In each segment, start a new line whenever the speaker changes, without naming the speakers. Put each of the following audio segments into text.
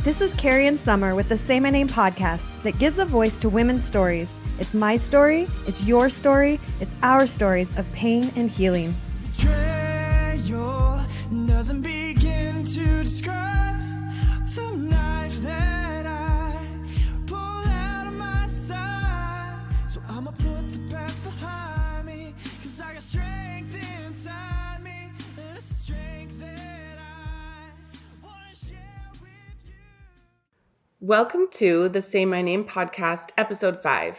This is Carrie and Summer with the Say My Name podcast that gives a voice to women's stories. It's my story, it's your story, it's our stories of pain and healing.
Betrayal doesn't begin to describe the knife that I pull out of my side. So I'ma put the past behind me, 'cause I got strength inside me, and a strength that I wanna share with you.
Welcome to the Say My Name podcast, episode 5.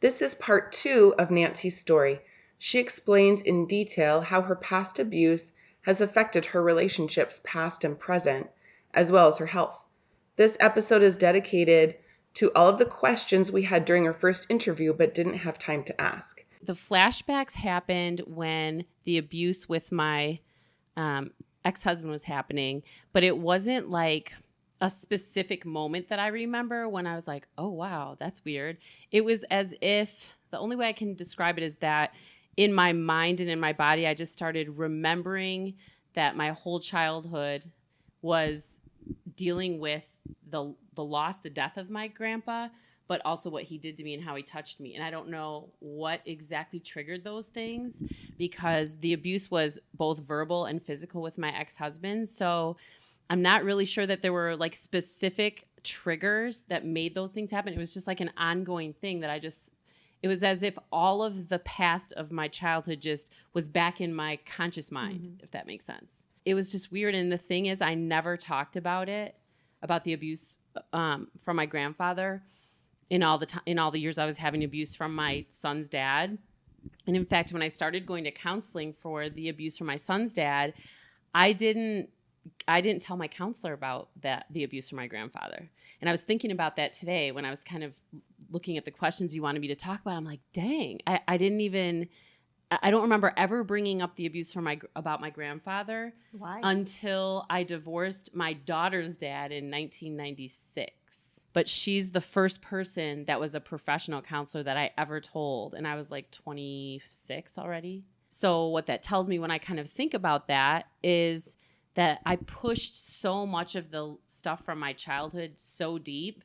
This is part 2 of Nancy's story. She explains in detail how her past abuse has affected her relationships, past and present, as well as her health. This episode is dedicated to all of the questions we had during our first interview but didn't have time to ask.
The flashbacks happened when the abuse with my ex-husband was happening, but it wasn't like a specific moment that I remember when I was like, oh, wow, that's weird. It was as if, the only way I can describe it is that in my mind and in my body, I just started remembering that my whole childhood was dealing with the loss, the death of my grandpa, but also what he did to me and how he touched me. And I don't know what exactly triggered those things, because the abuse was both verbal and physical with my ex-husband. So I'm not really sure that there were like specific triggers that made those things happen. It was just like an ongoing thing that it was as if all of the past of my childhood just was back in my conscious mind, if that makes sense. It was just weird. And the thing is, I never talked about the abuse from my grandfather in all the years I was having abuse from my son's dad. And in fact, when I started going to counseling for the abuse from my son's dad, I didn't tell my counselor about the abuse from my grandfather. And I was thinking about that today when I was kind of looking at the questions you wanted me to talk about. I'm like, dang, I don't remember ever bringing up the abuse about my grandfather.
Why?
Until I divorced my daughter's dad in 1996. But she's the first person that was a professional counselor that I ever told. And I was like 26 already. So what that tells me when I kind of think about that is that I pushed so much of the stuff from my childhood so deep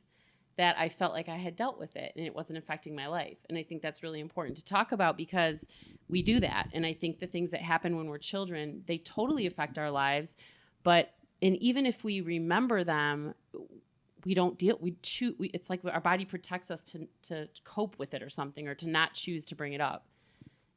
that I felt like I had dealt with it and it wasn't affecting my life. And I think that's really important to talk about, because we do that. And I think the things that happen when we're children, they totally affect our lives. And even if we remember them, we don't deal, it's like our body protects us to cope with it or something, or to not choose to bring it up.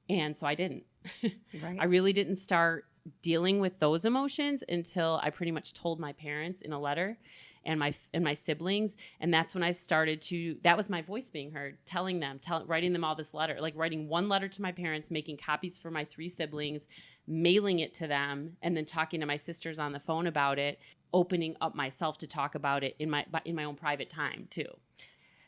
And so I didn't.
Right.
I really didn't start dealing with those emotions until I pretty much told my parents in a letter and my siblings. And that's when I started that was my voice being heard, telling them, writing them all this letter, like writing one letter to my parents, making copies for my 3 siblings, mailing it to them, and then talking to my sisters on the phone about it, opening up myself to talk about it in my own private time too.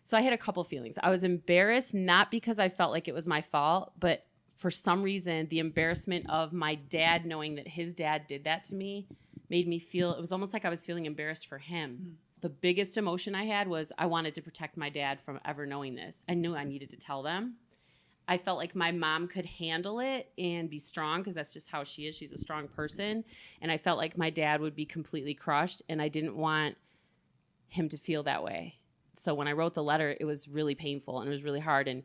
So I had a couple feelings. I was embarrassed, not because I felt like it was my fault, but for some reason, the embarrassment of my dad knowing that his dad did that to me made me feel, it was almost like I was feeling embarrassed for him. The biggest emotion I had was I wanted to protect my dad from ever knowing this. I knew I needed to tell them. I felt like my mom could handle it and be strong, because that's just how she is. She's a strong person. And I felt like my dad would be completely crushed, and I didn't want him to feel that way. So when I wrote the letter, it was really painful and it was really hard. And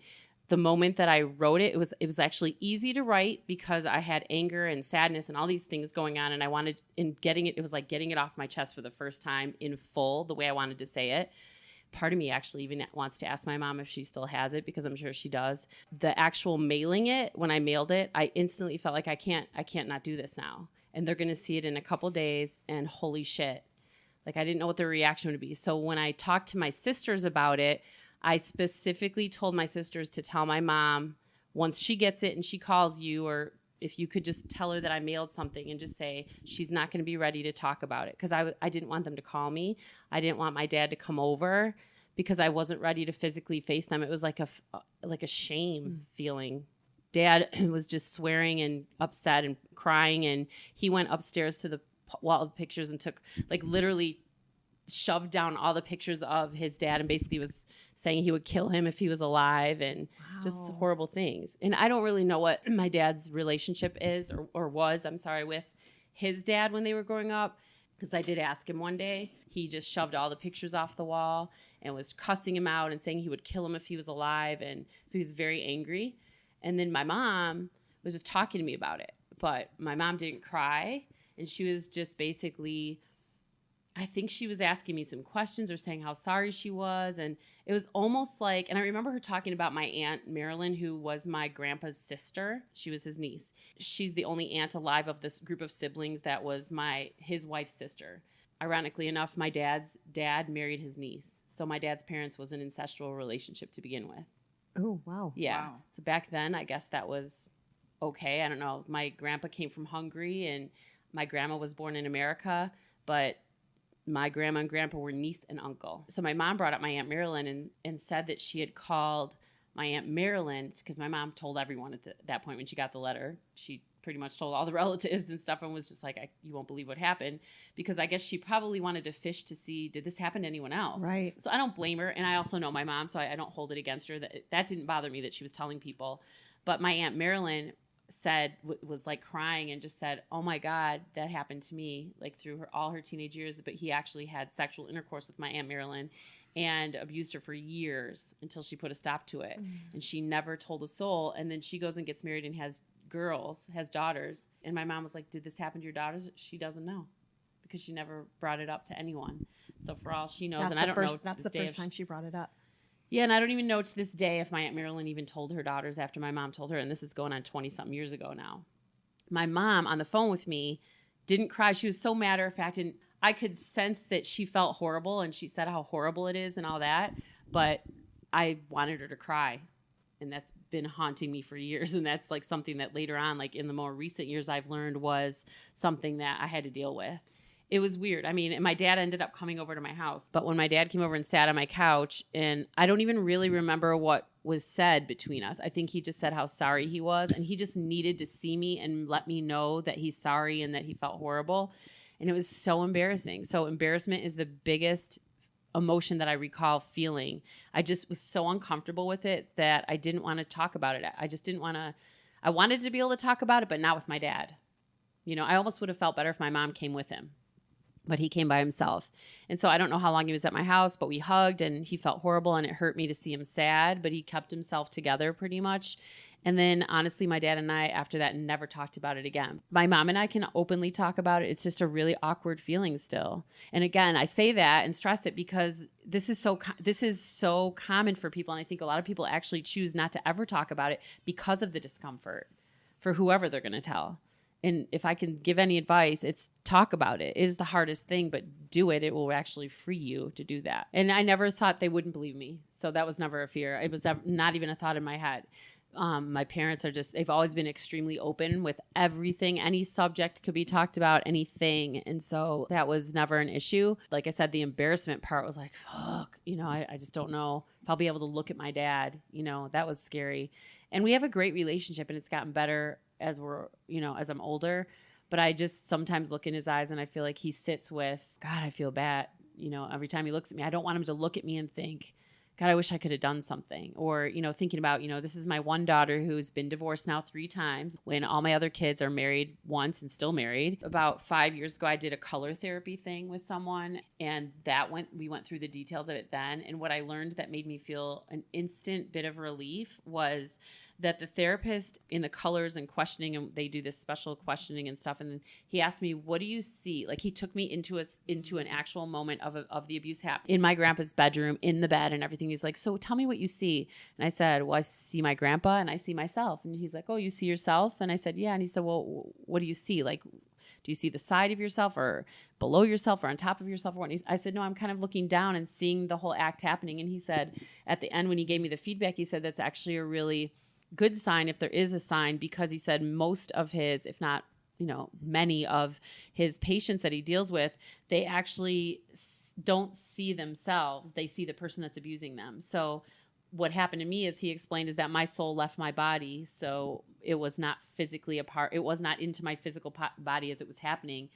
the moment that I wrote it, it was actually easy to write because I had anger and sadness and all these things going on. And I wanted, it was like getting it off my chest for the first time in full, the way I wanted to say it. Part of me actually even wants to ask my mom if she still has it, because I'm sure she does. The actual mailing it, when I mailed it, I instantly felt like I can't not do this now. And they're going to see it in a couple days, and holy shit. Like, I didn't know what their reaction would be. So when I talked to my sisters about it, I specifically told my sisters to tell my mom, once she gets it and she calls you, or if you could just tell her that I mailed something, and just say she's not going to be ready to talk about it. Because I didn't want them to call me. I didn't want my dad to come over, because I wasn't ready to physically face them. It was like a shame feeling. Dad was just swearing and upset and crying, and he went upstairs to the wall of pictures and took, like, literally shoved down all the pictures of his dad, and basically was saying he would kill him if he was alive, and just horrible things. And I don't really know what my dad's relationship is or was, with his dad when they were growing up. Because I did ask him one day. He just shoved all the pictures off the wall and was cussing him out and saying he would kill him if he was alive. And so he was very angry. And then my mom was just talking to me about it. But my mom didn't cry. And she was just basically, I think she was asking me some questions or saying how sorry she was. And it was almost like, and I remember her talking about my Aunt Marilyn, who was my grandpa's sister. She was his niece. She's the only aunt alive of this group of siblings that was his wife's sister. Ironically enough, my dad's dad married his niece. So my dad's parents was an incestual relationship to begin with.
Oh, wow.
Yeah.
Wow.
So back then, I guess that was okay. I don't know. My grandpa came from Hungary and my grandma was born in America, but my grandma and grandpa were niece and uncle. So my mom brought up my Aunt Marilyn and said that she had called my Aunt Marilyn, because my mom told everyone at that point when she got the letter. She pretty much told all the relatives and stuff and was just like, you won't believe what happened. Because I guess she probably wanted to fish to see, did this happen to anyone else?
Right.
So I don't blame her. And I also know my mom, so I don't hold it against her. That didn't bother me that she was telling people. But my Aunt Marilyn said, was like crying and just said, oh my God, that happened to me, like through all her teenage years. But he actually had sexual intercourse with my Aunt Marilyn and abused her for years until she put a stop to it. And she never told a soul. And then she goes and gets married and has daughters. And my mom was like, did this happen to your daughters? She doesn't know because she never brought it up to anyone. So for all she knows, and I don't know.
That's the first time she brought it up.
Yeah, and I don't even know to this day if my Aunt Marilyn even told her daughters after my mom told her, and this is going on 20-something years ago now. My mom, on the phone with me, didn't cry. She was so matter of fact, and I could sense that she felt horrible, and she said how horrible it is and all that, but I wanted her to cry, and that's been haunting me for years, and that's like something that later on, like in the more recent years, I've learned was something that I had to deal with. It was weird. I mean, and my dad ended up coming over to my house. But when my dad came over and sat on my couch, and I don't even really remember what was said between us. I think he just said how sorry he was. And he just needed to see me and let me know that he's sorry and that he felt horrible. And it was so embarrassing. So embarrassment is the biggest emotion that I recall feeling. I just was so uncomfortable with it that I didn't want to talk about it. I just didn't want to. I wanted to be able to talk about it, but not with my dad. You know, I almost would have felt better if my mom came with him. But he came by himself. And so I don't know how long he was at my house, but we hugged and he felt horrible and it hurt me to see him sad, but he kept himself together pretty much. And then honestly, my dad and I, after that, never talked about it again. My mom and I can openly talk about it. It's just a really awkward feeling still. And again, I say that and stress it because this is so common for people. And I think a lot of people actually choose not to ever talk about it because of the discomfort for whoever they're going to tell. And if I can give any advice, it's talk about it. It is the hardest thing, but do it. It will actually free you to do that. And I never thought they wouldn't believe me. So that was never a fear. It was not even a thought in my head. My parents they've always been extremely open with everything. Any subject could be talked about, anything. And so that was never an issue. Like I said, the embarrassment part was like, fuck, I just don't know if I'll be able to look at my dad. That was scary. And we have a great relationship and it's gotten better as as I'm older, but I just sometimes look in his eyes and I feel like he sits with, God, I feel bad. Every time he looks at me, I don't want him to look at me and think, God, I wish I could have done something. Or, thinking about, this is my one daughter who's been divorced now 3 times when all my other kids are married once and still married. About 5 years ago, I did a color therapy thing with someone and we went through the details of it then. And what I learned that made me feel an instant bit of relief was that the therapist in the colors and questioning, and they do this special questioning and stuff. And he asked me, what do you see? Like he took me into an actual moment of the abuse happening in my grandpa's bedroom, in the bed and everything. He's like, so tell me what you see. And I said, well, I see my grandpa and I see myself. And he's like, oh, you see yourself? And I said, yeah. And he said, well, what do you see? Like, do you see the side of yourself or below yourself or on top of yourself? Or what? I said, no, I'm kind of looking down and seeing the whole act happening. And he said, at the end, when he gave me the feedback, he said, that's actually a really good sign, if there is a sign, because he said most of his, if not, many of his patients that he deals with, they actually don't see themselves. They see the person that's abusing them. So what happened to me, as he explained, is that my soul left my body. So it was not physically apart. It was not into my physical body as it was happening.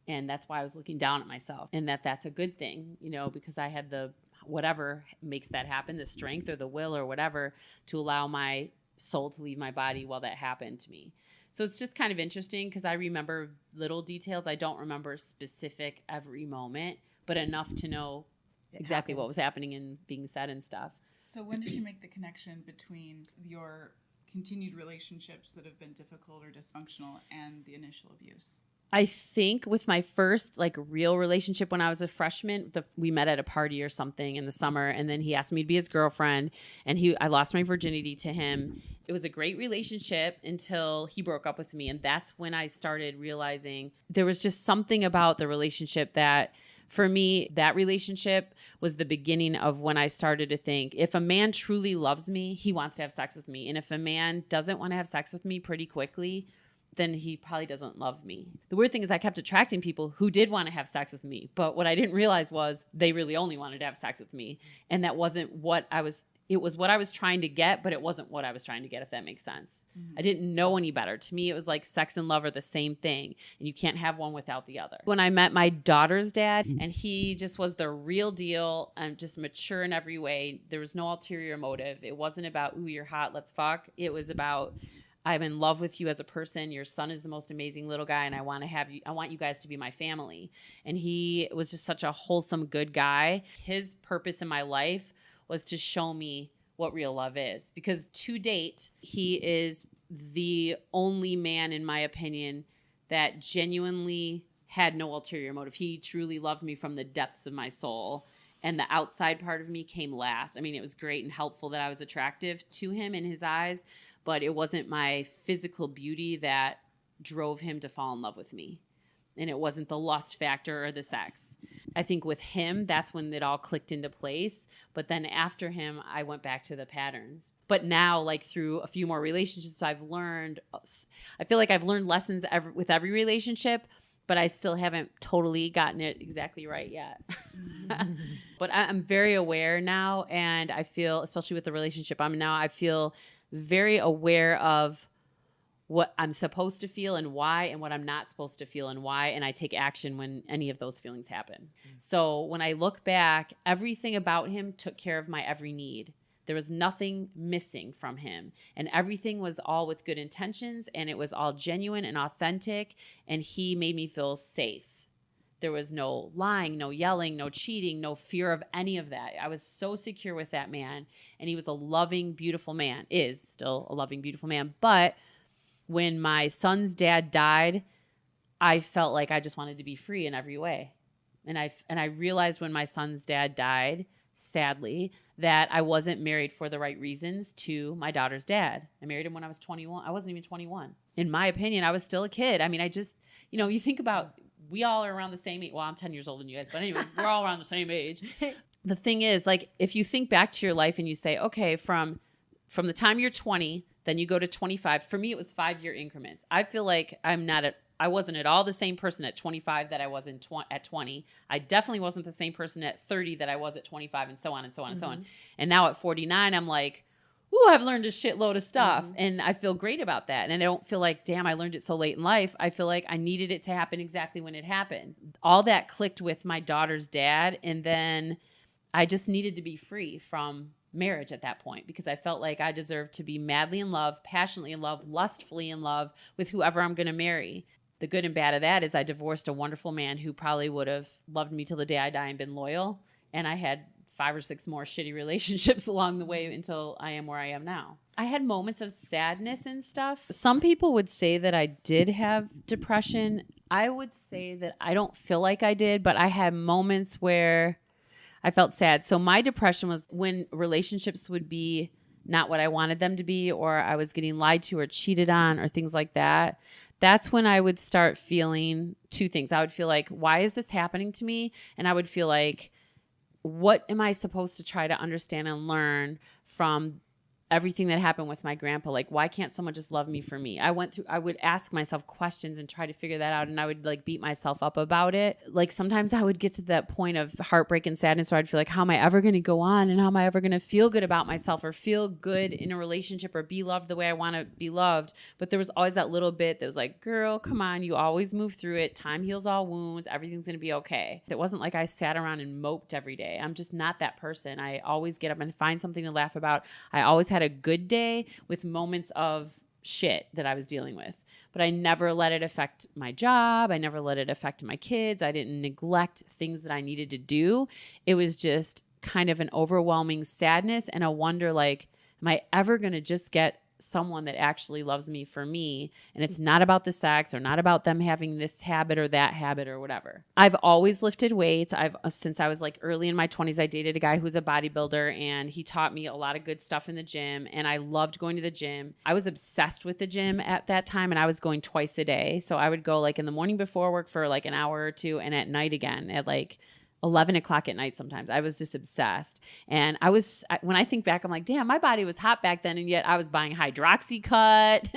And that's why I was looking down at myself, and that's a good thing, because I had the, whatever makes that happen, the strength or the will or whatever to allow my soul to leave my body while that happened to me. So it's just kind of interesting because I remember little details. I don't remember specific every moment, but enough to know exactly what was happening and being said and stuff.
So when did you make the connection between your continued relationships that have been difficult or dysfunctional and the initial abuse?
I think with my first like real relationship when I was a freshman, we met at a party or something in the summer, and then he asked me to be his girlfriend, and I lost my virginity to him. It was a great relationship until he broke up with me, and that's when I started realizing there was just something about the relationship that, for me, that relationship was the beginning of when I started to think, if a man truly loves me, he wants to have sex with me, and if a man doesn't want to have sex with me pretty quickly, then he probably doesn't love me. The weird thing is I kept attracting people who did want to have sex with me. But what I didn't realize was they really only wanted to have sex with me. And that wasn't what it was what I was trying to get, but it wasn't what I was trying to get, if that makes sense. I didn't know any better. To me, it was like sex and love are the same thing. And you can't have one without the other. When I met my daughter's dad, and he just was the real deal and just mature in every way. There was no ulterior motive. It wasn't about, ooh, you're hot, let's fuck. It was about, I'm in love with you as a person. Your son is the most amazing little guy, and I want you guys to be my family. And he was just such a wholesome, good guy. His purpose in my life was to show me what real love is. Because to date, he is the only man, in my opinion, that genuinely had no ulterior motive. He truly loved me from the depths of my soul. And the outside part of me came last. I mean, it was great and helpful that I was attractive to him in his eyes, but it wasn't my physical beauty that drove him to fall in love with me. And it wasn't the lust factor or the sex. I think with him, that's when it all clicked into place. But then after him, I went back to the patterns. But now, like through a few more relationships, I feel like I've learned lessons with every relationship, but I still haven't totally gotten it exactly right yet. But I'm very aware now. And I feel, especially with the relationship I'm in now, I feel very aware of what I'm supposed to feel and why, and what I'm not supposed to feel and why, and I take action when any of those feelings happen. So when I look back, everything about him took care of my every need. There was nothing missing from him, and everything was all with good intentions, and it was all genuine and authentic, and he made me feel safe. There was no lying, no yelling, no cheating, no fear of any of that. I was so secure with that man, and he was a loving, beautiful man, is still a loving, beautiful man. But when my son's dad died, I felt like I just wanted to be free in every way. And I realized when my son's dad died, sadly, that I wasn't married for the right reasons to my daughter's dad. I married him when I was 21. I wasn't even 21. In my opinion, I was still a kid. I mean, I just, you think about, we all are around the same age. Well, I'm 10 years older than you guys, but anyways, we're all around the same age. The thing is, like, if you think back to your life and you say, okay, from the time you're 20, then you go to 25. For me, it was 5-year increments. I feel like I wasn't at all the same person at 25 that I was at 20. I definitely wasn't the same person at 30 that I was at 25, and so on and so on and so on. And now at 49, I'm like, ooh, I've learned a shitload of stuff. And I feel great about that. And I don't feel like, damn, I learned it so late in life. I feel like I needed it to happen exactly when it happened. All that clicked with my daughter's dad. And then I just needed to be free from marriage at that point, because I felt like I deserved to be madly in love, passionately in love, lustfully in love with whoever I'm going to marry. The good and bad of that is I divorced a wonderful man who probably would have loved me till the day I die and been loyal. And I had 5 or 6 more shitty relationships along the way until I am where I am now. I had moments of sadness and stuff. Some people would say that I did have depression. I would say that I don't feel like I did, but I had moments where I felt sad. So my depression was when relationships would be not what I wanted them to be, or I was getting lied to or cheated on or things like that. That's when I would start feeling 2 things. I would feel like, why is this happening to me? And I would feel like, what am I supposed to try to understand and learn from everything that happened with my grandpa? Like, why can't someone just love me for me? I would ask myself questions and try to figure that out. And I would like beat myself up about it. Like sometimes I would get to that point of heartbreak and sadness where I'd feel like, how am I ever going to go on? And how am I ever going to feel good about myself or feel good in a relationship or be loved the way I want to be loved? But there was always that little bit that was like, girl, come on. You always move through it. Time heals all wounds. Everything's going to be okay. It wasn't like I sat around and moped every day. I'm just not that person. I always get up and find something to laugh about. I always had a good day with moments of shit that I was dealing with. but I never let it affect my job. I never let it affect my kids. I didn't neglect things that I needed to do. It was just kind of an overwhelming sadness and a wonder, like, am I ever going to just get someone that actually loves me for me? And it's not about the sex or not about them having this habit or that habit or whatever. I've always lifted weights. Since I was like early in my 20s, I dated a guy who's a bodybuilder, and he taught me a lot of good stuff in the gym, and I loved going to the gym. I was obsessed with the gym at that time, and I was going twice a day. So I would go like in the morning before work for like an hour or two, and at night again at like 11 o'clock at night sometimes. I was just obsessed. And when I think back, I'm like, damn, my body was hot back then. And yet I was buying Hydroxycut,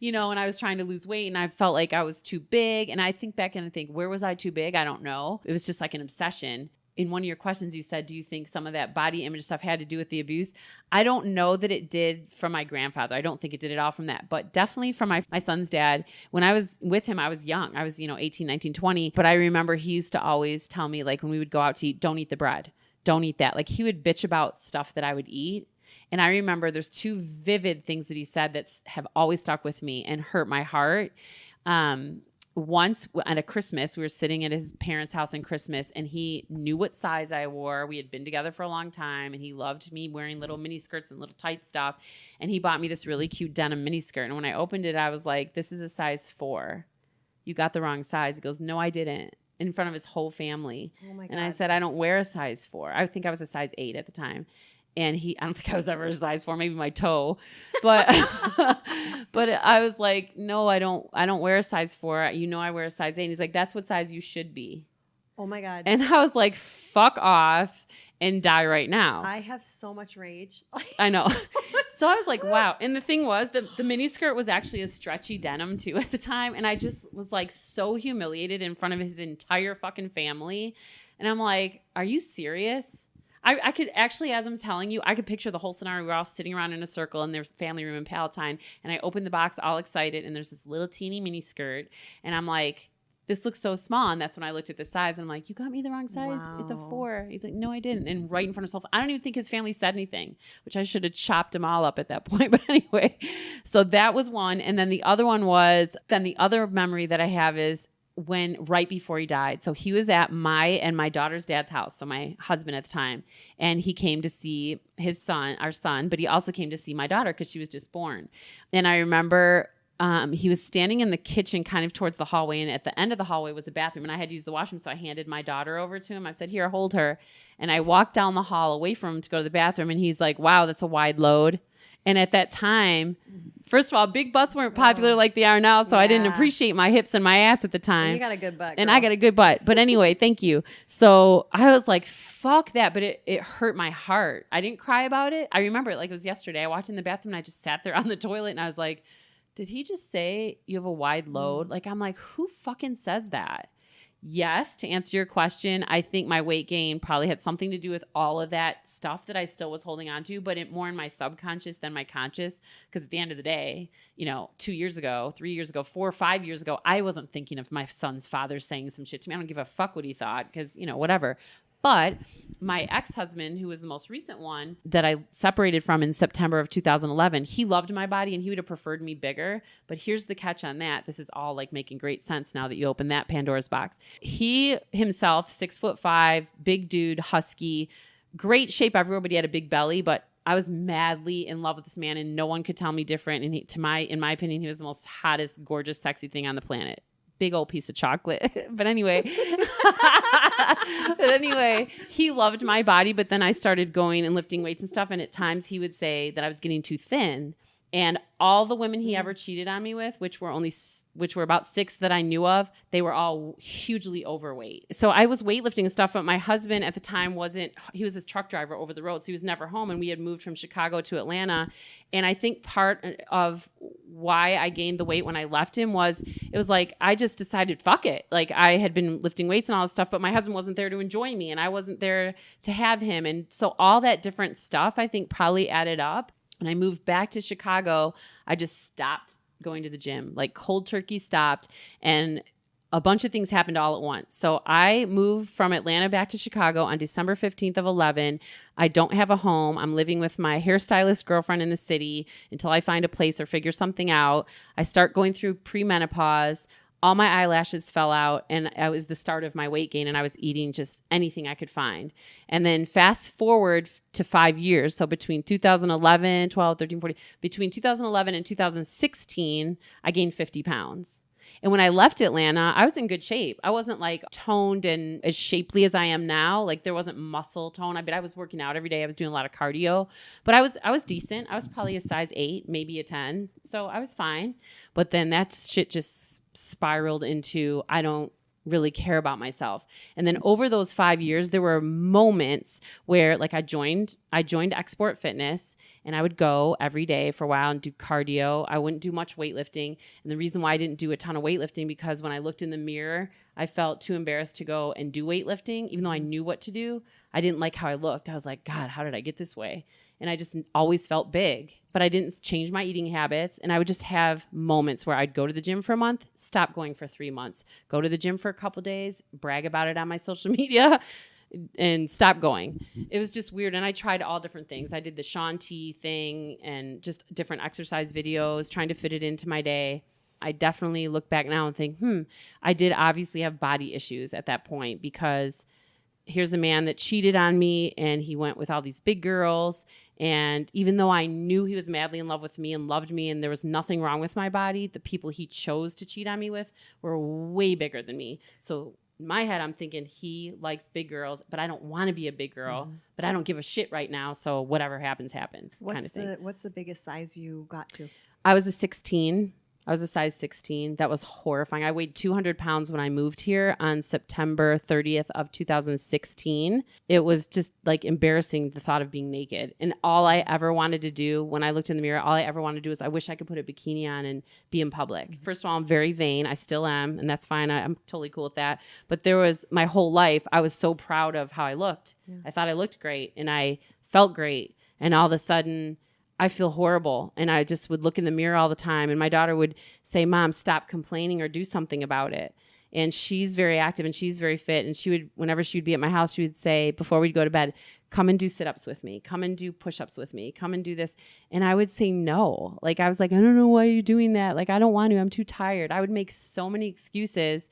and I was trying to lose weight, and I felt like I was too big. And I think back and I think, where was I too big? I don't know. It was just like an obsession. In one of your questions, you said, do you think some of that body image stuff had to do with the abuse? I don't know that it did from my grandfather. I don't think it did at all from that, but definitely from my son's dad. When I was with him, I was young. I was, 18, 19, 20. But I remember he used to always tell me, like, when we would go out to eat, don't eat the bread. Don't eat that. Like, he would bitch about stuff that I would eat. And I remember there's two vivid things that he said that have always stuck with me and hurt my heart. Once at a Christmas, we were sitting at his parents' house in Christmas, and he knew what size I wore. We had been together for a long time, and he loved me wearing little mini skirts and little tight stuff. And he bought me this really cute denim mini skirt. And when I opened it, I was like, this is a size 4. You got the wrong size. He goes, no, I didn't. In front of his whole family. Oh my God. And I said, I don't wear a size 4. I think I was a size 8 at the time. And I don't think I was ever a size 4, maybe my toe, but, but I was like, no, I don't wear a size 4. I wear a size 8. And he's like, that's what size you should be.
Oh my God.
And I was like, fuck off and die right now.
I have so much rage.
I know. So I was like, wow. And the thing was, the mini skirt was actually a stretchy denim too at the time. And I just was like so humiliated in front of his entire fucking family. And I'm like, are you serious? I could actually, as I'm telling you, I could picture the whole scenario. We're all sitting around in a circle in their family room in Palatine, and I open the box all excited, and there's this little teeny mini skirt, and I'm like, this looks so small. And that's when I looked at the size, and I'm like, you got me the wrong size. Wow. It's a 4. He's like, no, I didn't. And right in front of himself, I don't even think his family said anything, which I should have chopped them all up at that point. But anyway, so that was one. And then the other one was, the other memory that I have is, right before he died. So he was at my daughter's dad's house. So my husband at the time, and he came to see our son, but he also came to see my daughter because she was just born. And I remember he was standing in the kitchen kind of towards the hallway, and at the end of the hallway was a bathroom, and I had to use the washroom. So I handed my daughter over to him. I said, here, hold her. And I walked down the hall away from him to go to the bathroom. And he's like, wow, that's a wide load. And at that time, first of all, big butts weren't popular like they are now, so I didn't appreciate my hips and my ass at the time.
And you got a good butt, girl.
And I got a good butt. But anyway, thank you. So I was like, fuck that. But it hurt my heart. I didn't cry about it. I remember it like it was yesterday. I walked in the bathroom, and I just sat there on the toilet, and I was like, did he just say you have a wide load? Like, I'm like, who fucking says that? Yes, to answer your question, I think my weight gain probably had something to do with all of that stuff that I still was holding on to, but more in my subconscious than my conscious. Because at the end of the day, 2 years ago, 3 years ago, 4 or 5 years ago, I wasn't thinking of my son's father saying some shit to me. I don't give a fuck what he thought because, whatever. But my ex-husband, who was the most recent one that I separated from in September of 2011, he loved my body and he would have preferred me bigger. But here's the catch on that. This is all like making great sense now that you open that Pandora's box. He himself, 6'5", big dude, husky, great shape everywhere, but he had a big belly. But I was madly in love with this man, and no one could tell me different. And in my opinion, he was the most hottest, gorgeous, sexy thing on the planet. Big old piece of chocolate. But anyway, he loved my body. But then I started going and lifting weights and stuff. And at times he would say that I was getting too thin. And all the women he ever cheated on me with, which were about 6 that I knew of, they were all hugely overweight. So I was weightlifting and stuff, but my husband at the time he was his truck driver over the road. So he was never home. And we had moved from Chicago to Atlanta. And I think part of why I gained the weight when I left him was like, I just decided, fuck it. Like, I had been lifting weights and all this stuff, but my husband wasn't there to enjoy me and I wasn't there to have him. And so all that different stuff, I think, probably added up. When I moved back to Chicago, I just stopped going to the gym, like cold turkey stopped. And a bunch of things happened all at once. So I moved from Atlanta back to Chicago on December 15th of 11. I don't have a home. I'm living with my hairstylist girlfriend in the city until I find a place or figure something out. I start going through premenopause. All my eyelashes fell out, and it was the start of my weight gain, and I was eating just anything I could find. And then fast forward to 5 years. So between 2011, 12, 13, 14, between 2011 and 2016, I gained 50 pounds. And when I left Atlanta, I was in good shape. I wasn't like toned and as shapely as I am now. Like there wasn't muscle tone. I was working out every day. I was doing a lot of cardio, but I was decent. I was probably a size 8, maybe a 10. So I was fine. But then that shit just spiraled into, I don't really care about myself. And then over those 5 years, there were moments where like I joined Export Fitness, and I would go every day for a while and do cardio. I wouldn't do much weightlifting. And the reason why I didn't do a ton of weightlifting, because when I looked in the mirror, I felt too embarrassed to go and do weightlifting. Even though I knew what to do, I didn't like how I looked. I was like, God, how did I get this way? And I just always felt big, but I didn't change my eating habits. And I would just have moments where I'd go to the gym for a month, stop going for 3 months, go to the gym for a couple days, brag about it on my social media, and stop going. It was just weird. And I tried all different things. I did the Shaun T thing and just different exercise videos, trying to fit it into my day. I definitely look back now and think, I did obviously have body issues at that point, because here's a man that cheated on me and he went with all these big girls. And even though I knew he was madly in love with me and loved me and there was nothing wrong with my body, the people he chose to cheat on me with were way bigger than me. So in my head, I'm thinking he likes big girls, but I don't want to be a big girl, but I don't give a shit right now. So whatever happens, happens kind of thing.
What's the biggest size you got to?
I was a 16. I was a size 16. That was horrifying. I weighed 200 pounds when I moved here on September 30th of 2016. It was just like embarrassing, the thought of being naked. And all I ever wanted to do when I looked in the mirror, all I ever wanted to do is I wish I could put a bikini on and be in public. First of all, I'm very vain. I still am. And that's fine. I'm totally cool with that. But there was my whole life, I was so proud of how I looked. Yeah. I thought I looked great and I felt great. And all of a sudden, I feel horrible. And I just would look in the mirror all the time. And my daughter would say, Mom, stop complaining or do something about it. And she's very active and she's very fit. And she would, whenever she would be at my house, she would say, before we'd go to bed, come and do sit-ups with me. Come and do push-ups with me. Come and do this. And I would say no. Like, I was like, I don't know why you're doing that. Like, I don't want to. I'm too tired. I would make so many excuses.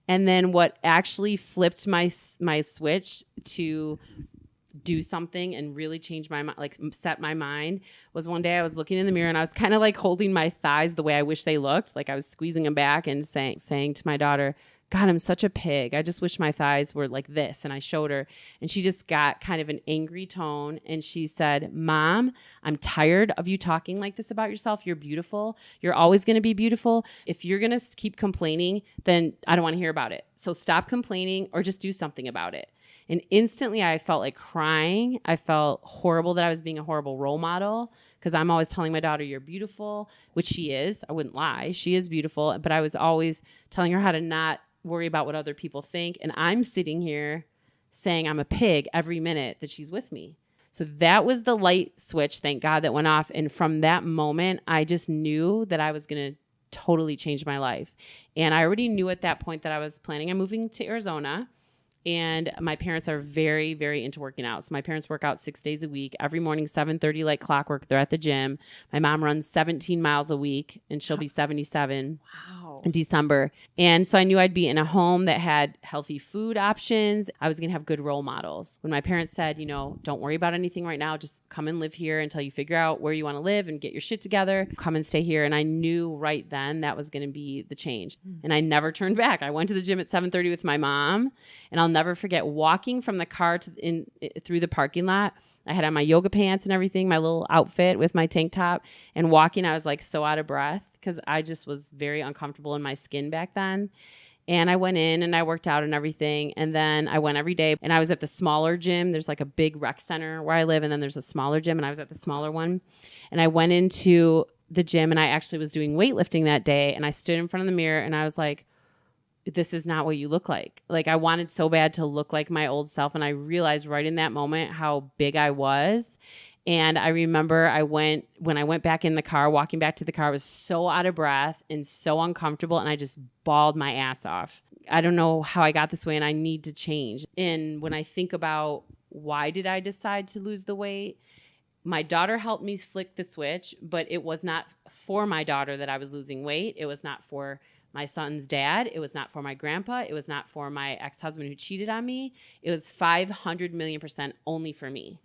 And then what actually flipped my switch to do something and really change my mind, like set my mind, was one day I was looking in the mirror and I was kind of like holding my thighs the way I wish they looked. Like I was squeezing them back and saying to my daughter, God, I'm such a pig. I just wish my thighs were like this. And I showed her and she just got kind of an angry tone. And she said, Mom, I'm tired of you talking like this about yourself. You're beautiful. You're always going to be beautiful. If you're going to keep complaining, then I don't want to hear about it. So stop complaining or just do something about it. And instantly I felt like crying. I felt horrible that I was being a horrible role model, because I'm always telling my daughter, you're beautiful, which she is. I wouldn't lie. She is beautiful. But I was always telling her how to not worry about what other people think. And I'm sitting here saying I'm a pig every minute that she's with me. So that was the light switch, thank God, that went off. And from that moment, I just knew that I was going to totally change my life. And I already knew at that point that I was planning on moving to Arizona. And my parents are very, very into working out. So my parents work out 6 days a week. Every morning, 7:30, like clockwork, they're at the gym. My mom runs 17 miles a week, and she'll be 77 in December. And so I knew I'd be in a home that had healthy food options. I was going to have good role models. When my parents said, don't worry about anything right now, just come and live here until you figure out where you want to live and get your shit together. Come and stay here. And I knew right then that was going to be the change. And I never turned back. I went to the gym at 7:30 with my mom, and I'll never forget walking from the car through the parking lot. I had on my yoga pants and everything, my little outfit with my tank top, and walking, I was like so out of breath because I just was very uncomfortable in my skin back then. And I went in and I worked out and everything. And then I went every day, and I was at the smaller gym. There's like a big rec center where I live, and then there's a smaller gym, and I was at the smaller one. And I went into the gym, and I actually was doing weightlifting that day, and I stood in front of the mirror and I was like, this is not what you look like. Like, I wanted so bad to look like my old self. And I realized right in that moment how big I was. And I remember when I went back in the car, walking back to the car, I was so out of breath and so uncomfortable. And I just bawled my ass off. I don't know how I got this way and I need to change. And when I think about why did I decide to lose the weight, my daughter helped me flick the switch, but it was not for my daughter that I was losing weight. It was not for my son's dad. It was not for my grandpa. It was not for my ex-husband who cheated on me. It was 500 million% only for me.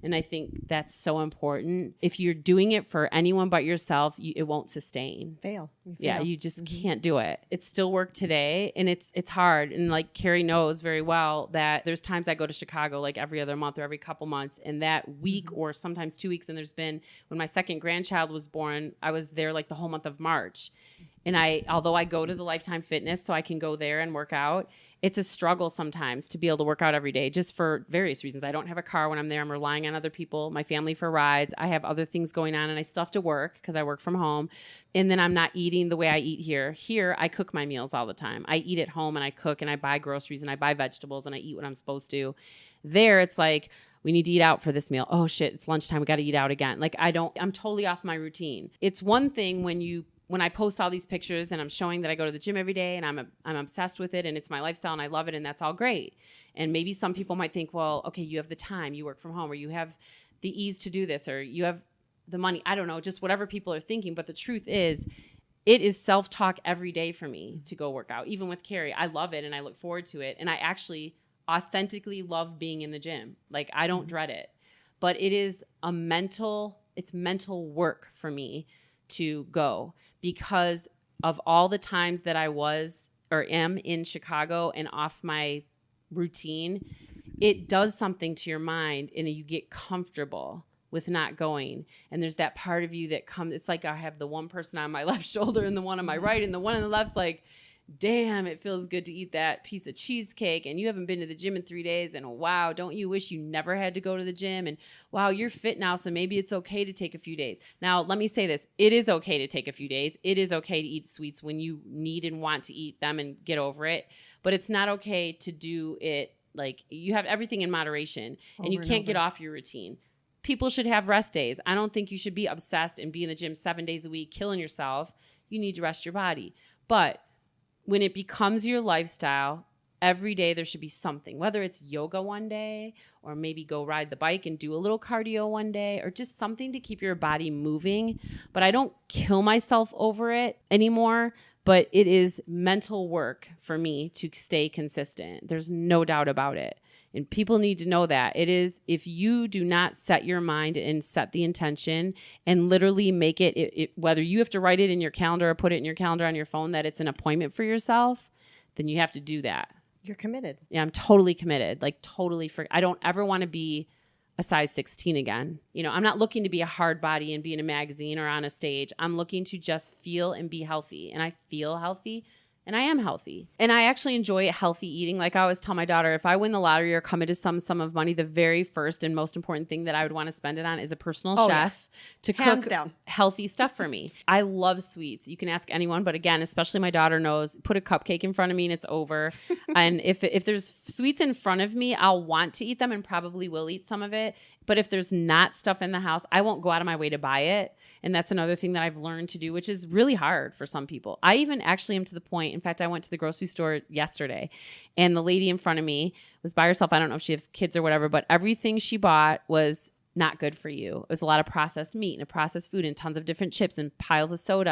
And I think that's so important. If you're doing it for anyone but yourself, it won't sustain.
Fail.
Yeah, you just can't do it. It's still work today, and it's hard. And like Carrie knows very well that there's times I go to Chicago like every other month or every couple months, and that week or sometimes 2 weeks, and there's been, when my second grandchild was born, I was there like the whole month of March. And although I go to the Lifetime Fitness so I can go there and work out, it's a struggle sometimes to be able to work out every day just for various reasons. I don't have a car when I'm there. I'm relying on other people, my family for rides. I have other things going on and I still have to work because I work from home. And then I'm not eating the way I eat here. Here, I cook my meals all the time. I eat at home and I cook and I buy groceries and I buy vegetables and I eat what I'm supposed to. There, it's like, we need to eat out for this meal. Oh shit, it's lunchtime. We got to eat out again. Like I'm totally off my routine. It's one thing when I post all these pictures and I'm showing that I go to the gym every day and I'm obsessed with it and it's my lifestyle and I love it and that's all great. And maybe some people might think, well, okay, you have the time, you work from home, or you have the ease to do this, or you have the money. I don't know, just whatever people are thinking. But the truth is, it is self-talk every day for me to go work out. Even with Carrie, I love it and I look forward to it. And I actually authentically love being in the gym. Like I don't dread it, but it is it's mental work for me to go, because of all the times that I was or am in Chicago and off my routine. It does something to your mind and you get comfortable with not going. And there's that part of you that comes, it's like I have the one person on my left shoulder and the one on my right, and the one on the left's like, damn, it feels good to eat that piece of cheesecake, and you haven't been to the gym in 3 days, and wow, don't you wish you never had to go to the gym, and wow, you're fit now, so maybe it's okay to take a few days. Now, let me say this. It is okay to take a few days. It is okay to eat sweets when you need and want to eat them and get over it, but it's not okay to do it like you have everything in moderation, and you can't get off your routine. People should have rest days. I don't think you should be obsessed and be in the gym 7 days a week, killing yourself. You need to rest your body. But when it becomes your lifestyle, every day there should be something, whether it's yoga one day or maybe go ride the bike and do a little cardio one day, or just something to keep your body moving. But I don't kill myself over it anymore, but it is mental work for me to stay consistent. There's no doubt about it. And people need to know that. It is, if you do not set your mind and set the intention and literally make it, whether you have to write it in your calendar or put it in your calendar on your phone that it's an appointment for yourself, then you have to do that.
You're committed.
Yeah, I'm totally committed. Like totally. I don't ever want to be a size 16 again. You know, I'm not looking to be a hard body and be in a magazine or on a stage. I'm looking to just feel and be healthy. And I feel healthy. And I am healthy. And I actually enjoy healthy eating. Like I always tell my daughter, if I win the lottery or come into some sum of money, the very first and most important thing that I would want to spend it on is a personal chef to
Hands
cook
down.
healthy stuff for me. I love sweets. You can ask anyone, but again, especially my daughter knows, put a cupcake in front of me and it's over. And if there's sweets in front of me, I'll want to eat them and probably will eat some of it. But if there's not stuff in the house, I won't go out of my way to buy it. And that's another thing that I've learned to do, which is really hard for some people. I even actually am to the point, in fact, I went to the grocery store yesterday and the lady in front of me was by herself. I don't know if she has kids or whatever, but everything she bought was not good for you. It was a lot of processed meat and processed food and tons of different chips and piles of soda.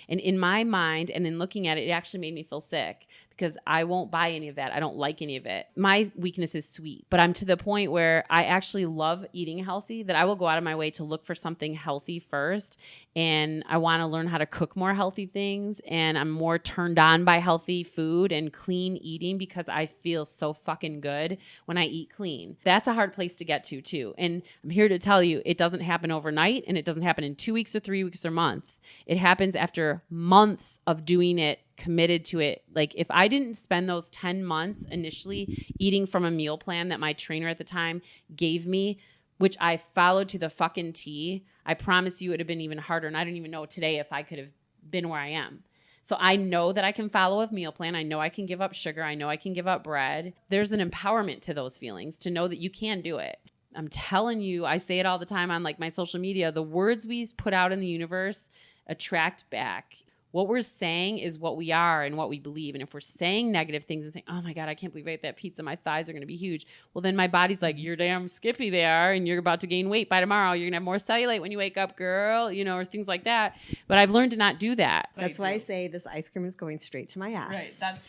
And in my mind and in looking at it, it actually made me feel sick because I won't buy any of that. I don't like any of it. My weakness is sweet, but I'm to the point where I actually love eating healthy, that I will go out of my way to look for something healthy first. And I want to learn how to cook more healthy things. And I'm more turned on by healthy food and clean eating because I feel so fucking good when I eat clean. That's a hard place to get to too. And I'm here to tell you, it doesn't happen overnight and it doesn't happen in 2 weeks or 3 weeks or month. It happens after months of doing it, committed to it. Like if I didn't spend those 10 months initially eating from a meal plan that my trainer at the time gave me, which I followed to the fucking T, I promise you it would have been even harder. And I don't even know today if I could have been where I am. So I know that I can follow a meal plan. I know I can give up sugar. I know I can give up bread. There's an empowerment to those feelings to know that you can do it. I'm telling you, I say it all the time on like my social media, the words we put out in the universe attract back. what we're saying is what we are and what we believe. And if we're saying negative things and saying, oh my God, I can't believe I ate that pizza, my thighs are going to be huge. Well, then my body's like, you're damn skippy they are, and you're about to gain weight by tomorrow. You're going to have more cellulite when you wake up, girl, you know, or things like that. But I've learned to not do that.
That's why I say this ice cream is going straight to my ass.
Right. That's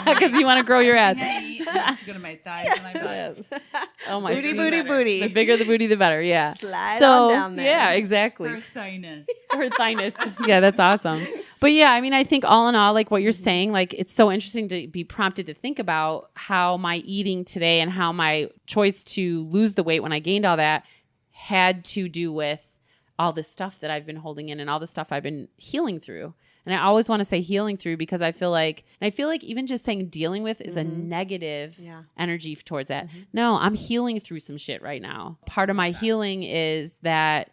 because you want to grow your ass.
It's going to my thighs and my butt.
Oh my
booty.
The bigger the booty, the better. Yeah.
Slide on down there.
Yeah, exactly.
Her thiness.
Her thiness. Yeah, that's awesome. But yeah, I mean, I think all in all, like what you're saying, like it's so interesting to be prompted to think about how my eating today and how my choice to lose the weight when I gained all that had to do with all this stuff that I've been holding in and all the stuff I've been healing through. And I always want to say healing through because I feel like even just saying dealing with is a negative energy towards that. No, I'm healing through some shit right now. Part of my healing is that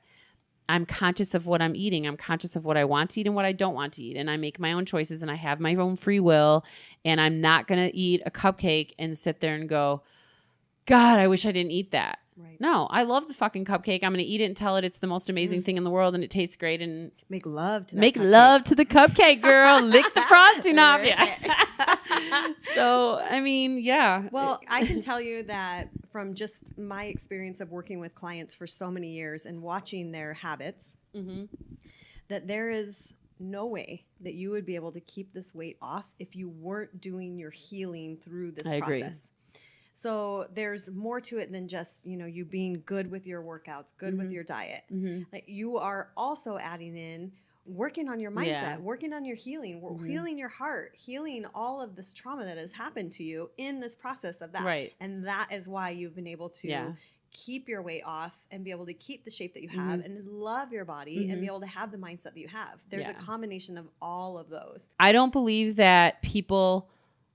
I'm conscious of what I'm eating. I'm conscious of what I want to eat and what I don't want to eat. And I make my own choices and I have my own free will. And I'm not going to eat a cupcake and sit there and go, God, I wish I didn't eat that. Right. No, I love the fucking cupcake. I'm going to eat it and tell it it's the most amazing thing in the world and it tastes great. And
make love to that
make
cupcake.
Love to the cupcake, girl. Lick the frosting off. Yeah. So, I mean, yeah.
Well, I can tell you that from just my experience of working with clients for so many years and watching their habits, that there is no way that you would be able to keep this weight off if you weren't doing your healing through this process. Agree. So there's more to it than just, you know, you being good with your workouts, good with your diet. Like you are also adding in working on your mindset, working on your healing, healing your heart, healing all of this trauma that has happened to you in this process of that. Right. And that is why you've been able to keep your weight off and be able to keep the shape that you have and love your body and be able to have the mindset that you have. There's a combination of all of those.
I don't believe that people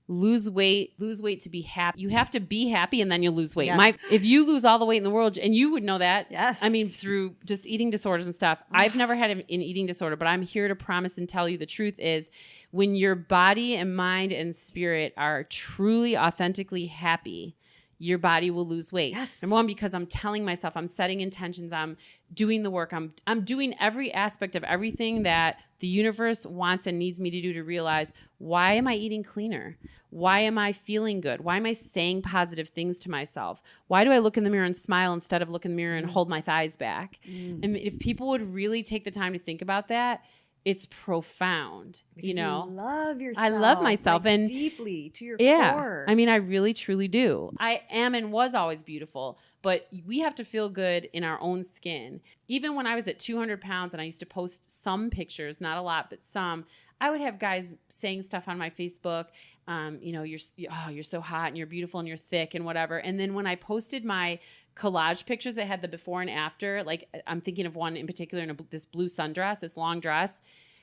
lose weight to be happy. You have to be happy and then you'll lose weight.
Yes.
If you lose all the weight in the world, and you would know that.
Yes.
I mean, through just eating disorders and stuff. I've never had an eating disorder, but I'm here to promise and tell you the truth is when your body and mind and spirit are truly, authentically happy, your body will lose weight.
Yes.
Number one, because I'm telling myself, I'm setting intentions, I'm doing the work, I'm doing every aspect of everything that the universe wants and needs me to do to realize, why am I eating cleaner? Why am I feeling good? Why am I saying positive things to myself? Why do I look in the mirror and smile instead of look in the mirror and hold my thighs back? And if people would really take the time to think about that, it's profound.
Because
you know,
you love yourself.
I love myself,
like,
and
deeply to your core.
I mean, I really truly do. I am and was always beautiful, but we have to feel good in our own skin. Even when I was at 200 pounds and I used to post some pictures, not a lot, but some, I would have guys saying stuff on my Facebook, you know, you're so hot and you're beautiful and you're thick and whatever. And then when I posted my collage pictures that had the before and after, like I'm thinking of one in particular in this blue sundress, this long dress,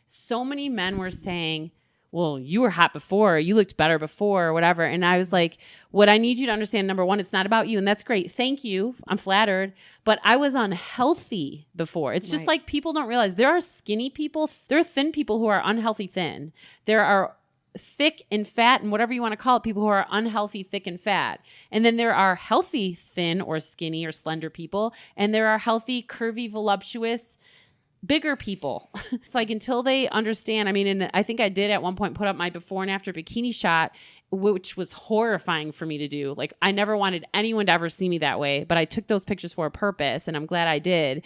so many men were saying, well, you were hot before, you looked better before, or whatever. And I was like, what I need you to understand, number one, it's not about you. And that's great. Thank you. I'm flattered. But I was unhealthy before. It's just like people don't realize there are skinny people. There are thin people who are unhealthy thin. There are thick and fat and whatever you want to call it, people who are unhealthy, thick and fat. And then there are healthy, thin or skinny or slender people. And there are healthy, curvy, voluptuous, bigger people. It's like until they understand, I mean, and I think I did at one point put up my before and after bikini shot, which was horrifying for me to do. Like I never wanted anyone to ever see me that way, but I took those pictures for a purpose and I'm glad I did.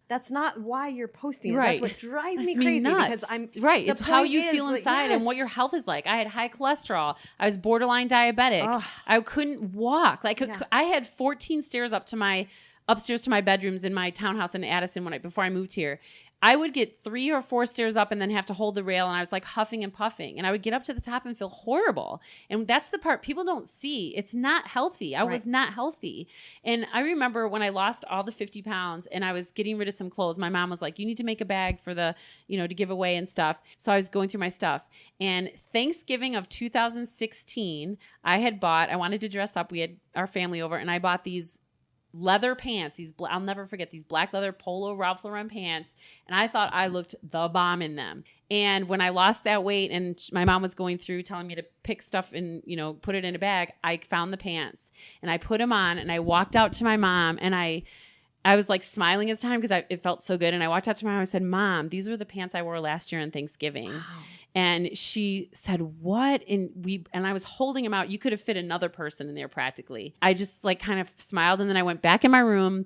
That's not why you're posting it.
Right.
That's what drives me crazy
nuts.
Because I'm
right. It's how you feel inside and what your health is like. I had high cholesterol. I was borderline diabetic. Ugh. I couldn't walk. Like I had 14 stairs upstairs to my bedrooms in my townhouse in Addison before I moved here. I would get 3 or 4 stairs up and then have to hold the rail, and I was like huffing and puffing, and I would get up to the top and feel horrible. And that's the part people don't see. It's not healthy. I was not healthy. And I remember when I lost all the 50 pounds and I was getting rid of some clothes, my mom was like, you need to make a bag for the, to give away and stuff. So I was going through my stuff, and Thanksgiving of 2016, I wanted to dress up. We had our family over, and I bought these leather pants, I'll never forget these black leather polo Ralph Lauren pants. And I thought I looked the bomb in them. And when I lost that weight and my mom was going through telling me to pick stuff and, put it in a bag, I found the pants and I put them on and I walked out to my mom and I I was like smiling at the time because it felt so good. And I walked out to my mom and I said, Mom, these were the pants I wore last year on Thanksgiving. Wow. And she said, what? And I was holding them out. You could have fit another person in there practically. I just like kind of smiled. And then I went back in my room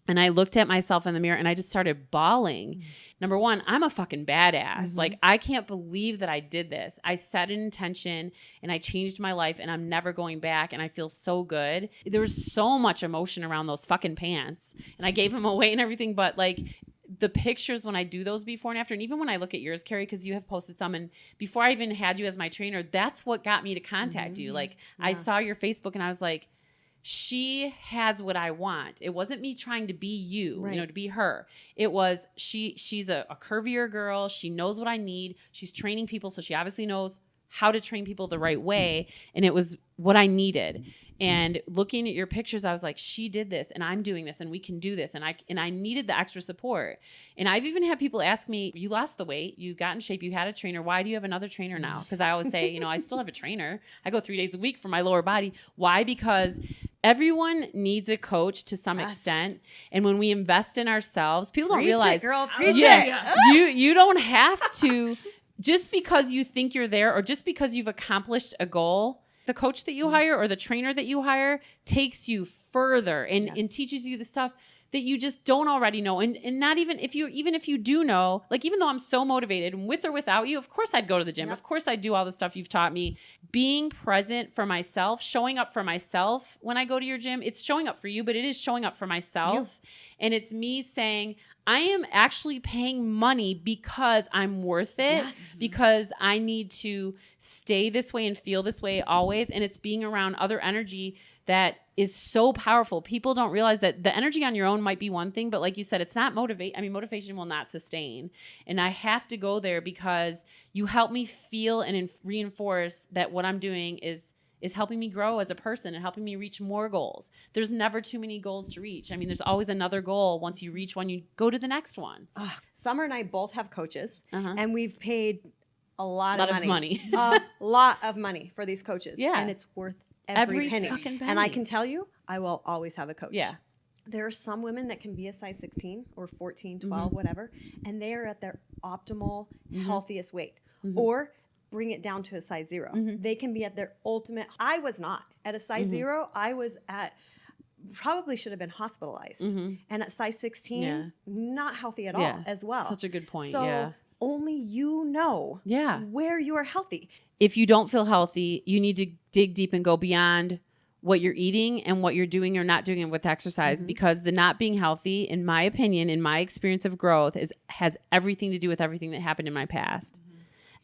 and I looked at myself in the mirror and I just started bawling. Mm-hmm. Number one, I'm a fucking badass. Mm-hmm. Like, I can't believe that I did this. I set an intention and I changed my life and I'm never going back. And I feel so good. There was so much emotion around those fucking pants and I gave them away and everything. But like, the pictures when I do those before and after, and even when I look at yours, Carrie, because you have posted some, and before I even had you as my trainer, that's what got me to contact you. Like, I saw your Facebook and I was like, she has what I want. It wasn't me trying to be you, right, to be her. It was she's a curvier girl. She knows what I need. She's training people, so she obviously knows how to train people the right way. And it was what I needed. And looking at your pictures, I was like, she did this and I'm doing this and we can do this. And I needed the extra support. And I've even had people ask me, you lost the weight, you got in shape, you had a trainer. Why do you have another trainer now? Because I always say, I still have a trainer. I go 3 days a week for my lower body. Why? Because everyone needs a coach to some extent. And when we invest in ourselves, people don't realize, you don't have to, just because you think you're there or just because you've accomplished a goal, the coach that you hire or the trainer that you hire takes you further and teaches you the stuff that you just don't already know. And not even if you do know, like, even though I'm so motivated with or without you, of course I'd go to the gym. Yep. Of course I'd do all the stuff you've taught me. Being present for myself, showing up for myself when I go to your gym, it's showing up for you, but it is showing up for myself. And it's me saying, I am actually paying money because I'm worth it, because I need to stay this way and feel this way always. And it's being around other energy that is so powerful. People don't realize that the energy on your own might be one thing, but like you said, it's not motivation will not sustain. And I have to go there because you help me feel and reinforce that what I'm doing is helping me grow as a person and helping me reach more goals. There's never too many goals to reach. I mean, there's always another goal. Once you reach one, you go to the next one.
Summer and I both have coaches, and we've paid a lot of money. A lot of money for these coaches. Yeah. And it's worth every penny.
Fucking penny.
And I can tell you, I will always have a coach.
Yeah.
There are some women that can be a size 16 or 14, 12, whatever, and they are at their optimal, healthiest weight. Or bring it down to a size 0. They can be at their ultimate. I was not at a size 0. I was at, probably should have been hospitalized. And at size 16, not healthy at all as well.
Such a good point.
So only you know where you are healthy.
If you don't feel healthy, you need to dig deep and go beyond what you're eating and what you're doing or not doing with exercise, because the not being healthy, in my opinion, in my experience of growth, has everything to do with everything that happened in my past.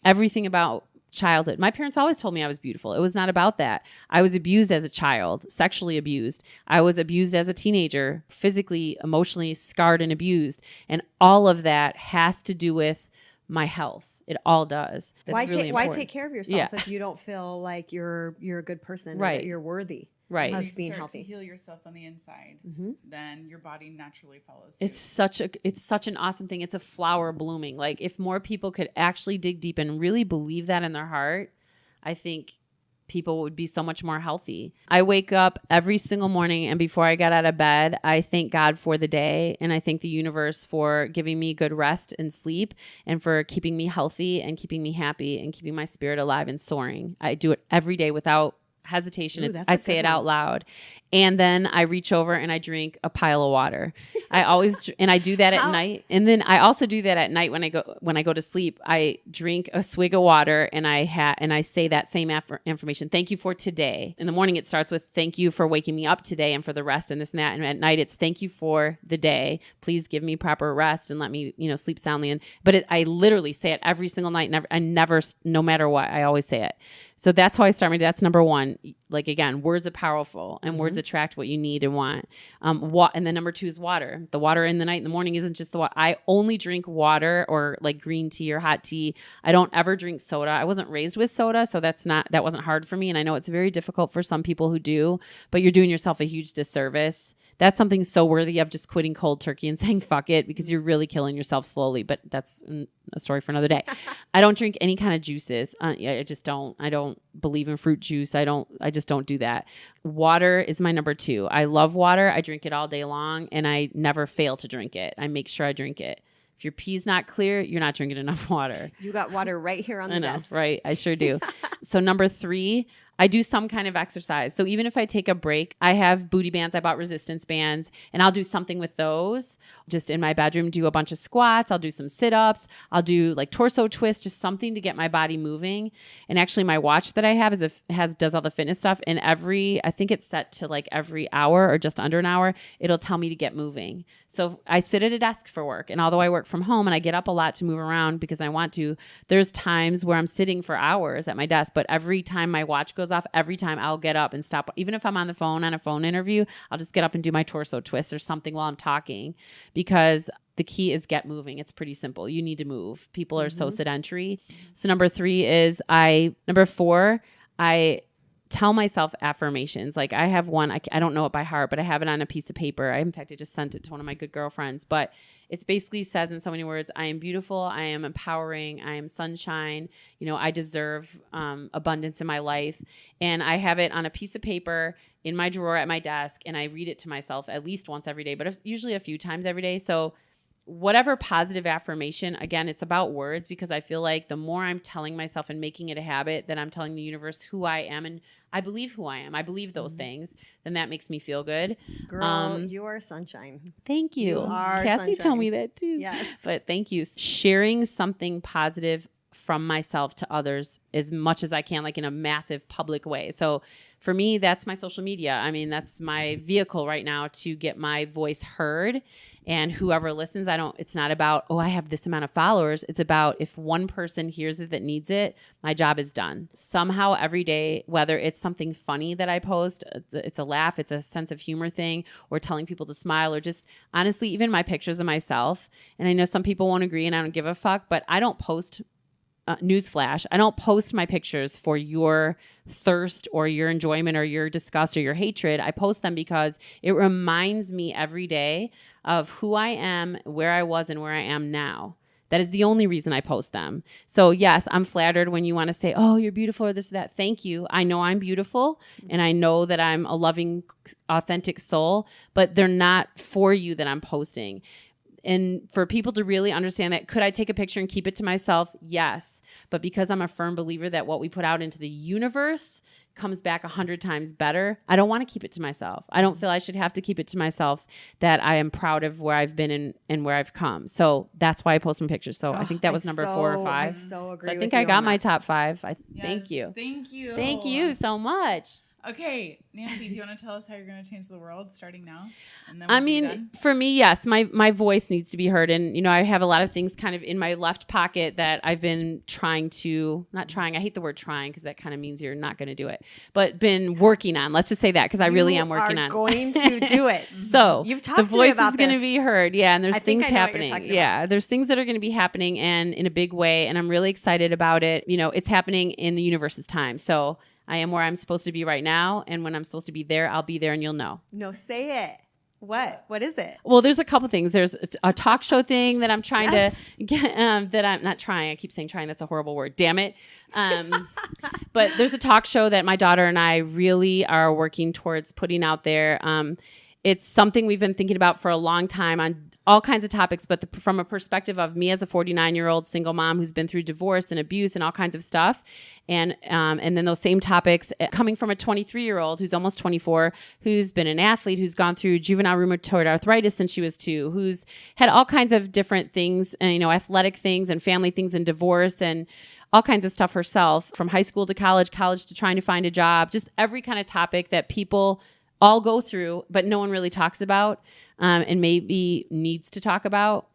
Everything about childhood. My parents always told me I was beautiful. It was not about that. I was abused as a child, sexually abused. I was abused as a teenager, physically, emotionally scarred and abused. And all of that has to do with my health. It all does. That's really important.
Why take care of yourself if you don't feel like you're a good person, or that you're worthy of being healthy?
To heal yourself on the inside, then your body naturally follows suit.
It's such an awesome thing. It's a flower blooming. Like, if more people could actually dig deep and really believe that in their heart, I think people would be so much more healthy. I wake up every single morning, and before I get out of bed, I thank God for the day, and I thank the universe for giving me good rest and sleep, and for keeping me healthy and keeping me happy and keeping my spirit alive and soaring. I do it every day without hesitation. I say it out loud. And then I reach over and I drink a pile of water. I always, and I do that at night. And then I also do that at night when I go to sleep. I drink a swig of water and I say that same affirmation. Thank you for today. In the morning, it starts with thank you for waking me up today and for the rest and this and that. And at night, it's thank you for the day. Please give me proper rest and let me, sleep soundly. But I literally say it every single night. I never, no matter what, I always say it. So that's how I start my day. That's number one. Like, again, words are powerful, and words attract what you need and want. And then number two is water. The water in the night and the morning isn't just the water. I only drink water or like green tea or hot tea. I don't ever drink soda. I wasn't raised with soda, so that wasn't hard for me. And I know it's very difficult for some people who do, but you're doing yourself a huge disservice that's something so worthy of just quitting cold turkey and saying fuck it, because you're really killing yourself slowly. But that's a story for another day. I don't drink any kind of juices. I just don't. I don't believe in fruit juice. I just don't do that. Water is my number 2. I love water. I drink it all day long, and I never fail to drink it. I make sure I drink it. If your pee's not clear, you're not drinking enough water.
You got water right here on the desk.
Right? I sure do. So number 3, I do some kind of exercise. So even if I take a break, I have booty bands. I bought resistance bands, and I'll do something with those. Just in my bedroom, do a bunch of squats. I'll do some sit-ups. I'll do like torso twists, just something to get my body moving. And actually, my watch that I have does all the fitness stuff. And I think it's set to like every hour or just under an hour, it'll tell me to get moving. So I sit at a desk for work, and although I work from home and I get up a lot to move around because I want to, there's times where I'm sitting for hours at my desk, but every time my watch goes off, every time I'll get up and stop. Even if I'm on the phone on a phone interview, I'll just get up and do my torso twist or something while I'm talking, because the key is get moving. It's pretty simple. You need to move. People are so sedentary. So number 3 is number 4, I tell myself affirmations. Like I have one, I don't know it by heart, but I have it on a piece of paper. In fact, I just sent it to one of my good girlfriends, but it basically says in so many words, I am beautiful. I am empowering. I am sunshine. I deserve abundance in my life. And I have it on a piece of paper in my drawer at my desk. And I read it to myself at least once every day, but usually a few times every day. So whatever positive affirmation, again, it's about words, because I feel like the more I'm telling myself and making it a habit, that I'm telling the universe who I am, and I believe who I am. I believe those things. Then that makes me feel good.
Girl, you are sunshine.
Thank you.
You are
Cassie
sunshine.
told me that too.
Yes.
But thank you. Sharing something positive from myself to others as much as I can, like in a massive public way. So for me, that's my social media. I mean, that's my vehicle right now to get my voice heard. And whoever listens, it's not about, I have this amount of followers. It's about if one person hears it that needs it, my job is done. Somehow every day, whether it's something funny that I post, it's a laugh, it's a sense of humor thing, or telling people to smile, or just honestly, even my pictures of myself. And I know some people won't agree and I don't give a fuck, but I don't post newsflash, I don't post my pictures for your thirst or your enjoyment or your disgust or your hatred. I post them because it reminds me every day of who I am, where I was, and where I am now. That is the only reason I post them. So yes, I'm flattered when you want to say, oh, you're beautiful or this or that. Thank you. I know I'm beautiful, and I know that I'm a loving, authentic soul, but they're not for you that I'm posting. And for people to really understand that, could I take a picture and keep it to myself? Yes. But because I'm a firm believer that what we put out into the universe comes back 100 times better, I don't want to keep it to myself. I don't feel I should have to keep it to myself, that I am proud of where I've been and where I've come. So that's why I post my pictures. So I think that was number 4 or 5.
I so agree.
So I think I got my top 5. Thank you.
Thank you.
Thank you so much.
Okay, Nancy, do you want to tell us how you're going to change the world starting now? And then
I mean, for me, yes, my voice needs to be heard. And, I have a lot of things kind of in my left pocket that I've been I hate the word trying because that kind of means you're not going to do it, but been working on. Let's just say that, because I really am working on
going to do it.
So
you've talked
the
to me
voice
about
is going to be heard. Yeah. And there's things happening. Yeah. There's things that are going to be happening, and in a big way. And I'm really excited about it. It's happening in the universe's time. So I am where I'm supposed to be right now, and when I'm supposed to be there, I'll be there, and you'll know.
No, say it. What? What is it?
Well, there's a couple things. There's a talk show thing that I'm trying to get, that I'm not trying. I keep saying trying. That's a horrible word. Damn it. But there's a talk show that my daughter and I really are working towards putting out there. It's something we've been thinking about for a long time on all kinds of topics, but from a perspective of me as a 49-year-old single mom who's been through divorce and abuse and all kinds of stuff. And then those same topics coming from a 23-year-old who's almost 24, who's been an athlete, who's gone through juvenile rheumatoid arthritis since she was 2, who's had all kinds of different things, athletic things and family things and divorce and all kinds of stuff herself, from high school to college to trying to find a job, just every kind of topic that people all go through, but no one really talks about, and maybe needs to talk about.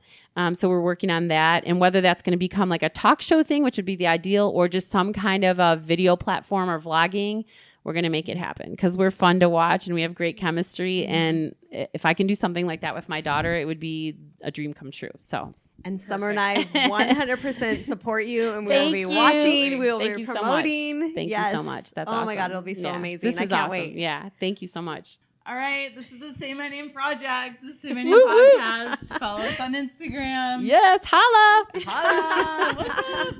So we're working on that. And whether that's going to become like a talk show thing, which would be the ideal, or just some kind of a video platform or vlogging, we're going to make it happen because we're fun to watch and we have great chemistry. And if I can do something like that with my daughter, it would be a dream come true. So.
And Summer and I 100% support you, and we'll be watching. We'll be promoting.
Thank you so much. That's awesome.
Oh my God, it'll be so amazing.
This is
I can't
awesome.
wait.
Yeah. Thank you so much.
All right, this is the Say My Name Project, the Say My Name podcast. Follow us on Instagram.
Yes, holla.
Holla. What's up?